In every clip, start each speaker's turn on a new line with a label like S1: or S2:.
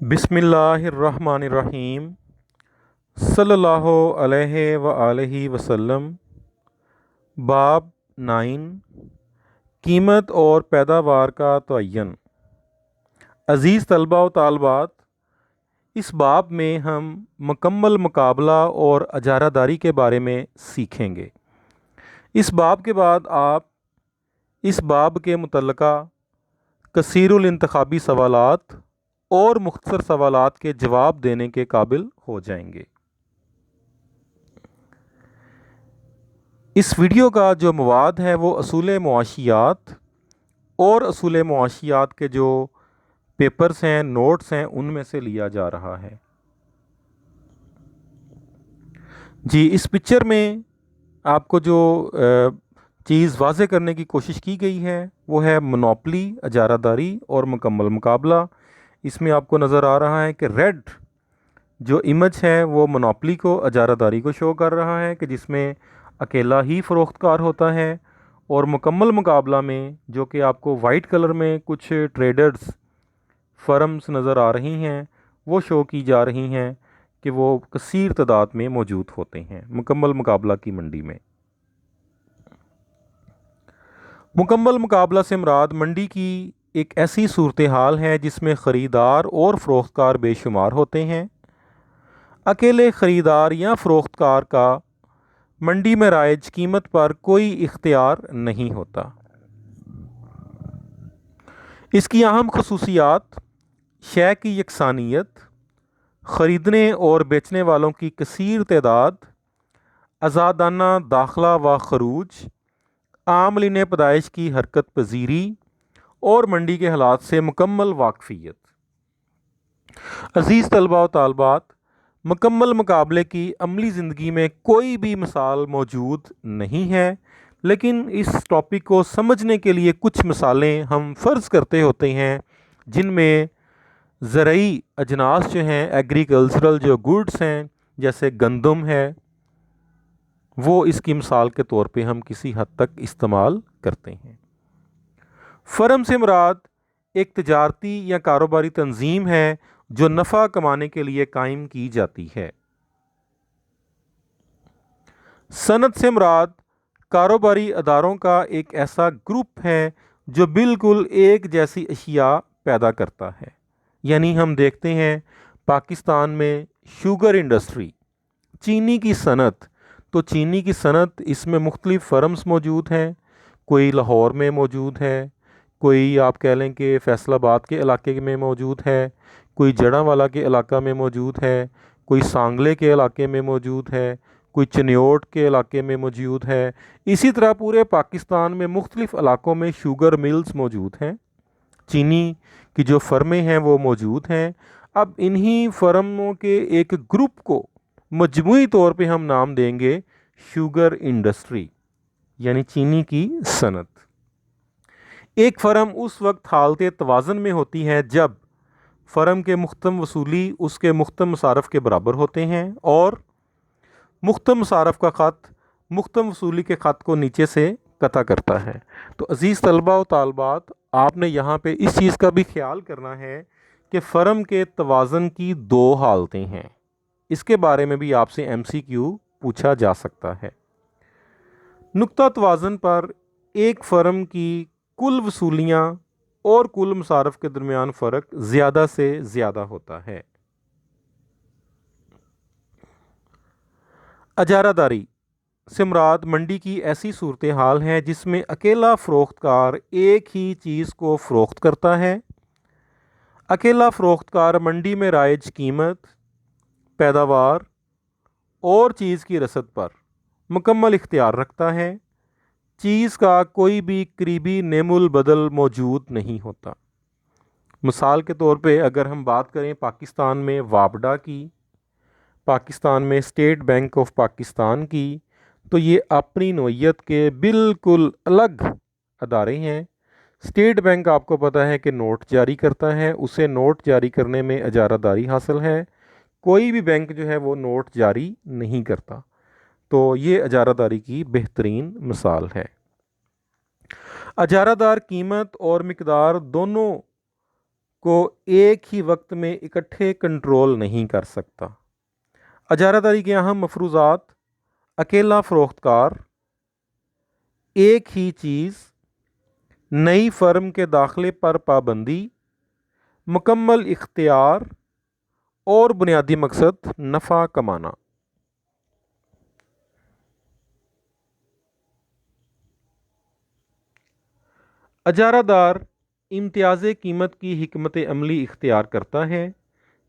S1: बिस्मिल्लाहिर्रहमानिर्रहीम सल्लल्लाहु अलैहि व आलिहि वसल्लम। बाब 9, कीमत और पैदावार का तयन। अज़ीज़ तलबा व तालबात, इस बाब में हम मुकम्मल मुकाबला और अजारादारी के बारे में सीखेंगे। इस बाब के बाद आप इस बाब के मुतल्लिक़ा कसीरुल इंतखाबी सवालात और मुख्तसर सवालात के जवाब देने के काबिल हो जाएंगे। इस वीडियो का जो मवाद है वो असूल मुआशियात और असूल मुआशियात के जो पेपर्स हैं, नोट्स हैं, उनमें से लिया जा रहा है। जी, इस पिक्चर में आपको जो चीज़ वाज़े करने की कोशिश की गई है वो है मोनोपली, अजारादारी और मुकम्मल मुकाबला। इसमें आपको नज़र आ रहा है कि रेड जो इमेज है वो मोनोपली को, अजारादारी को शो कर रहा है कि जिसमें अकेला ही फ़रोख्तकार होता है। और मुकम्मल मुकाबला में जो कि आपको वाइट कलर में कुछ ट्रेडर्स फर्म्स नज़र आ रही हैं, वो शो की जा रही हैं कि वो कसीर तादाद में मौजूद होते हैं मुकम्मल मुकाबला की मंडी में। मुकम्मल मुकाबला से मुराद मंडी की एक ऐसी सूरत हाल है जिसमें ख़रीदार और फ़रोख्तकार बेशुमार होते हैं। अकेले ख़रीदार या फ़रोख्तकार का मंडी में राइज कीमत पर कोई इख्तियार नहीं होता। इसकी अहम खसूसियात शय की यकसानियत, ख़रीदने और बेचने वालों की कसीर तादाद, आज़ादाना दाखला व खरूज, आमलीन पैदाइश की हरकत पजीरी और मंडी के हालात से मुकम्मल वाकफ़ियत। अज़ीज़ तलबा व तालबात, मुकम्मल मुकाबले की अमली ज़िंदगी में कोई भी मिसाल मौजूद नहीं है, लेकिन इस टॉपिक को समझने के लिए कुछ मिसालें हम फ़र्ज़ करते होते हैं जिनमें ज़रई अजनास जो हैं, एग्रीकल्चरल जो गुड्स हैं जैसे गंदम है, वो इसकी मिसाल के तौर पे हम किसी हद तक इस्तेमाल करते हैं। फ़र्म से मुराद एक तजारती या कारोबारी तंजीम है जो नफ़ा कमाने के लिए कायम की जाती है। सनत से मुराद कारोबारी अदारों का एक ऐसा ग्रुप है जो बिल्कुल एक जैसी अशिया पैदा करता है। यानी हम देखते हैं पाकिस्तान में शुगर इंडस्ट्री, चीनी की सनत, तो चीनी की सनत इसमें मुख्तलिफ़ फर्म्स मौजूद हैं। कोई लाहौर में मौजूद है, कोई आप कह लें कि फैसलाबाद के इलाके में मौजूद है, कोई जड़ांवाला के इलाका में मौजूद है, कोई सांगले के इलाके में मौजूद है, कोई चनियोट के इलाके में मौजूद है। इसी तरह पूरे पाकिस्तान में मुख्तलिफ़ इलाकों में शुगर मिल्स मौजूद हैं, चीनी की जो फर्में हैं वो मौजूद हैं। अब इन्हीं फर्मों के एक ग्रुप को मजमूई तौर पे हम नाम देंगे शुगर इंडस्ट्री, यानी चीनी की सनत। एक फ़र्म उस वक्त हालत तवाज़न में होती है जब फ़र्म के मुख्तम वसूली उसके मुख्तम मसारफ़ के बराबर होते हैं और मुख्तम मसारफ़ का ख़त मुख्तम वसूली के ख़त को नीचे से कता करता है। तो अज़ीज़ तलबा व तालबात, आपने यहाँ पे इस चीज़ का भी ख्याल करना है कि फ़र्म के तवाज़न की दो हालतें हैं। इसके बारे में भी आपसे MCQ पूछा जा सकता है। नुक्ता तवाज़न पर एक फ़र्म की कुल वसूलियाँ और कुल मसारफ़ के दरमियान फ़र्क ज़्यादा से ज़्यादा होता है। अजारादारी से मुराद मंडी की ऐसी सूरत हाल है जिसमें अकेला फ़रोख्तकार एक ही चीज़ को फ़रोख्त करता है। अकेला फ़रोख्तकार मंडी में राइज कीमत, पैदावार और चीज़ की रसद पर मुकम्मल इख्तियार रखता है। चीज़ का कोई भी करीबी नेमुल बदल मौजूद नहीं होता। मिसाल के तौर पे अगर हम बात करें पाकिस्तान में वापडा की, पाकिस्तान में स्टेट बैंक ऑफ पाकिस्तान की, तो ये अपनी नोयत के बिल्कुल अलग अदारे हैं। स्टेट बैंक आपको पता है कि नोट जारी करता है, उसे नोट जारी करने में अजारादारी हासिल है। कोई भी बैंक जो है वो नोट जारी नहीं करता। तो ये अजारादारी की बेहतरीन मिसाल है। अजारादार कीमत और मिकदार दोनों को एक ही वक्त में इकट्ठे कंट्रोल नहीं कर सकता। अजारादारी के अहम मफरूज़ात: अकेला फ़रोख्तकार, एक ही चीज़, नई फ़र्म के दाखिले पर पाबंदी, मुकम्मल इख्तियार और बुनियादी मकसद नफ़ा कमाना। अजारादार इम्तियाज़ कीमत की हिकमत अमली इख्तियार करता है,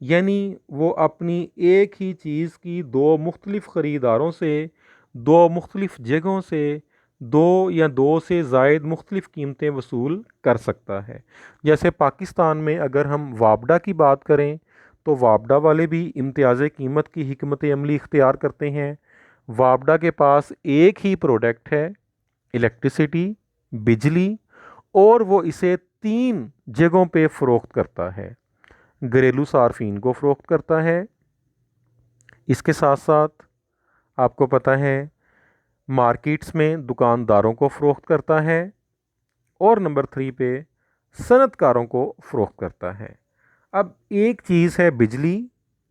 S1: यानी वो अपनी एक ही चीज़ की दो मुख्तलिफ़ ख़रीदारों से, दो मुख्तलिफ़ जगहों से, दो या दो से ज़ायद मुख्तलिफ़ कीमतें वसूल कर सकता है। जैसे पाकिस्तान में अगर हम वापडा की बात करें तो वापडा वाले भी इम्तियाज़ कीमत की हिकमत अमली इख्तियार करते हैं। वापडा के पास एक ही प्रोडक्ट है, इलेक्ट्रिसिटी, बिजली, और वो इसे 3 जगहों पे फ़रोख्त करता है। घरेलू सार्फिन को फ़रोख्त करता है, इसके साथ साथ आपको पता है मार्केट्स में दुकानदारों को फ़रोख्त करता है, और नंबर 3 पे सनतकारों को फ़रोख्त करता है। अब एक चीज़ है बिजली,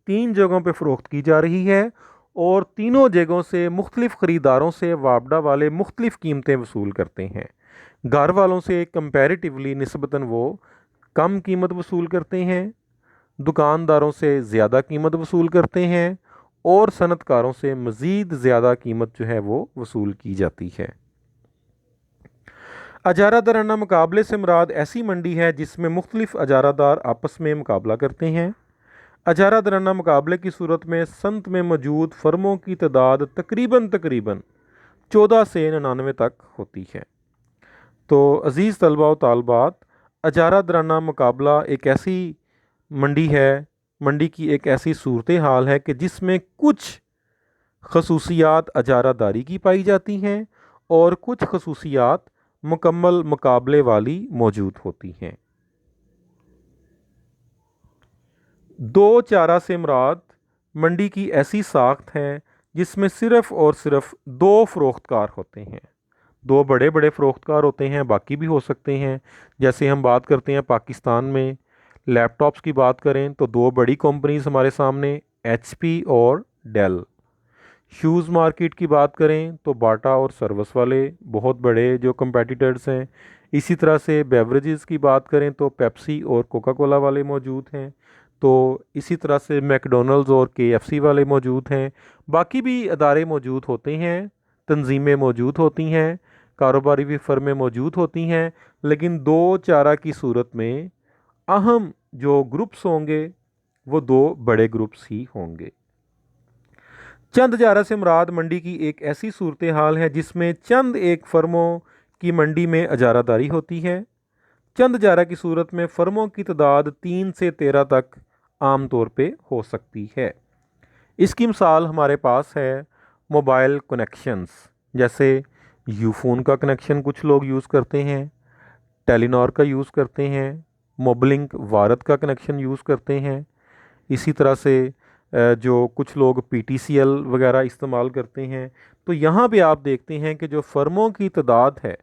S1: 3 जगहों पे फ़रोख्त की जा रही है और तीनों जगहों से मुख्तलिफ़ ख़रीदारों से वापडा वाले मुख्तलिफ़ कीमतें वसूल करते हैं। घर वालों से कंपैरेटिवली निस्बतन वो कम कीमत वसूल करते हैं, दुकानदारों से ज़्यादा कीमत वसूल करते हैं, और सनतकारों से मज़ीद ज़्यादा कीमत जो है वो वसूल की जाती है। अजारादाराना मुकाबले से मुराद ऐसी मंडी है जिसमें मुख्तलिफ़ अजारादार आपस में मुकाबला करते हैं। अजारादाराना मुकाबले की सूरत में सनत में मौजूद फ़र्मों की तादाद तकरीबन 14 से 99 तक होती है। तो अज़ीज़ तलबा व तालबात, अजारादाराना मुकाबला एक ऐसी मंडी है, मंडी की एक ऐसी सूरत हाल है कि जिसमें कुछ खसूसियात अजारादारी की पाई जाती हैं और कुछ खसूसियात मुकम्मल मुकाबले वाली मौजूद होती हैं। दो चारा से मुराद मंडी की ऐसी साख्त है जिसमें सिर्फ़ और सिर्फ 2 फ़रोख्तकार होते हैं। 2 बड़े बड़े फ़रोख्तकार होते हैं, बाकी भी हो सकते हैं। जैसे हम बात करते हैं पाकिस्तान में लैपटॉप्स की बात करें तो 2 बड़ी कंपनीज हमारे सामने, HP और डेल। शूज़ मार्केट की बात करें तो बाटा और सर्वस वाले बहुत बड़े जो कंपेटिटर्स हैं। इसी तरह से बेवरेजेस की बात करें तो पेप्सी और कोका कोला वाले मौजूद हैं। तो इसी तरह से मैकडॉनल्ड्स और KFC वाले मौजूद हैं। बाकी भी अदारे मौजूद होते हैं, तंजीमें मौजूद होती हैं, कारोबारी भी फर्में मौजूद होती हैं, लेकिन 2 चारा की सूरत में अहम जो ग्रुप्स होंगे वो 2 बड़े ग्रुप्स ही होंगे। चंद जारा से मुराद मंडी की एक ऐसी सूरत हाल है जिसमें चंद एक फ़र्मों की मंडी में अजारादारी होती है। चंद जारा की सूरत में फ़र्मों की तादाद 3 से 13 तक आम तौर पे हो सकती है। इसकी मिसाल हमारे पास है मोबाइल कनेक्शंस, जैसे यूफ़ोन का कनेक्शन कुछ लोग यूज़ करते हैं, टेलीनॉर का यूज़ करते हैं, मोबलिंक भारत का कनेक्शन यूज़ करते हैं। इसी तरह से जो कुछ लोग PTCL वगैरह इस्तेमाल करते हैं। तो यहाँ पे आप देखते हैं कि जो फ़र्मों की तादाद है,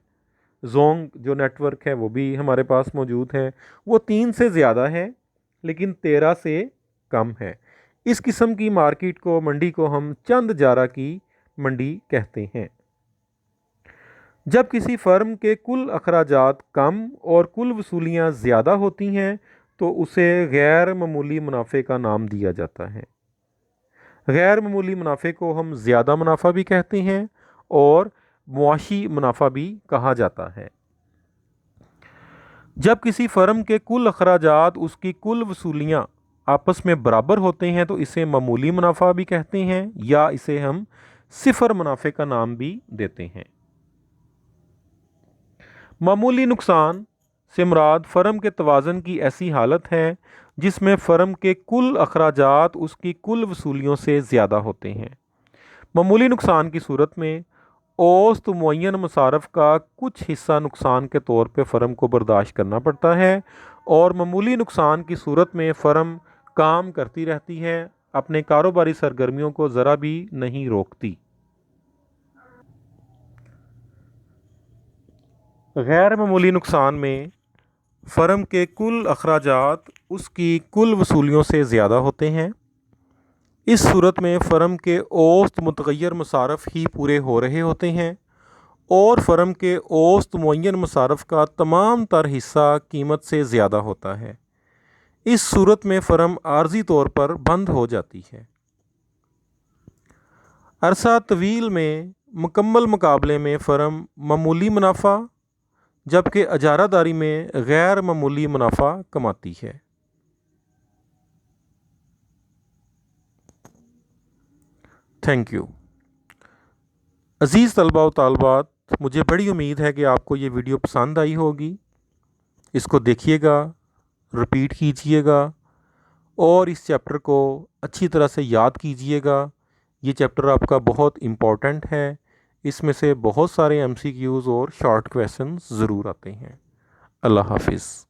S1: जोंग जो नेटवर्क है वो भी हमारे पास मौजूद है, वो 3 से ज़्यादा है लेकिन 13 से कम है। इस किस्म की मार्केट को, मंडी को हम चंद जारा की मंडी कहते हैं। जब किसी फ़र्म के कुल अखराजात कम और कुल वसूलियाँ ज़्यादा होती हैं तो उसे गैर मामूली मुनाफे का नाम दिया जाता है। गैर मामूली मुनाफे को हम ज़्यादा मुनाफा भी कहते हैं और मुआशी मुनाफा भी कहा जाता है। जब किसी फ़र्म के कुल अखराजात उसकी कुल वसूलियाँ आपस में बराबर होते हैं तो इसे मामूली मुनाफा भी कहते हैं, या इसे हम सिफर मुनाफे का नाम भी देते हैं। मामूली नुकसान से मुराद फ़र्म के तवाज़ुन की ऐसी हालत है जिसमें फ़र्म के कुल अखराजात उसकी कुल वसूलियों से ज़्यादा होते हैं। मामूली नुकसान की सूरत में औसत मुअय्यन मसारफ़ का कुछ हिस्सा नुकसान के तौर पे फ़र्म को बर्दाश्त करना पड़ता है, और मामूली नुकसान की सूरत में फ़र्म काम करती रहती है, अपने कारोबारी सरगर्मियों को ज़रा भी नहीं रोकती। गैर मामूली नुकसान में फ़र्म के कुल अखराजात उसकी कुल वसूलियों से ज़्यादा होते हैं। इस सूरत में फ़र्म के औसत मुतग़य्यर मसारफ़ ही पूरे हो रहे होते हैं और फ़र्म के औसत मुअय्यन मसारफ़ का तमाम तर हिस्सा कीमत से ज़्यादा होता है। इस सूरत में फ़र्म आर्ज़ी तौर पर बंद हो जाती है। अरसा तवील में मुकम्मल मुकाबले में फ़र्म मामूली मुनाफा जबकि अजारादारी में गैर मामूली मुनाफा कमाती है। Thank you. अज़ीज़ तलबा व तालबात, मुझे बड़ी उम्मीद है कि आपको ये वीडियो पसंद आई होगी। इसको देखिएगा, रिपीट कीजिएगा और इस चैप्टर को अच्छी तरह से याद कीजिएगा। ये चैप्टर आपका बहुत इम्पोर्टेंट है। इसमें से बहुत सारे MCQs और शॉर्ट क्वेश्चंस ज़रूर आते हैं। अल्लाह हाफिज़।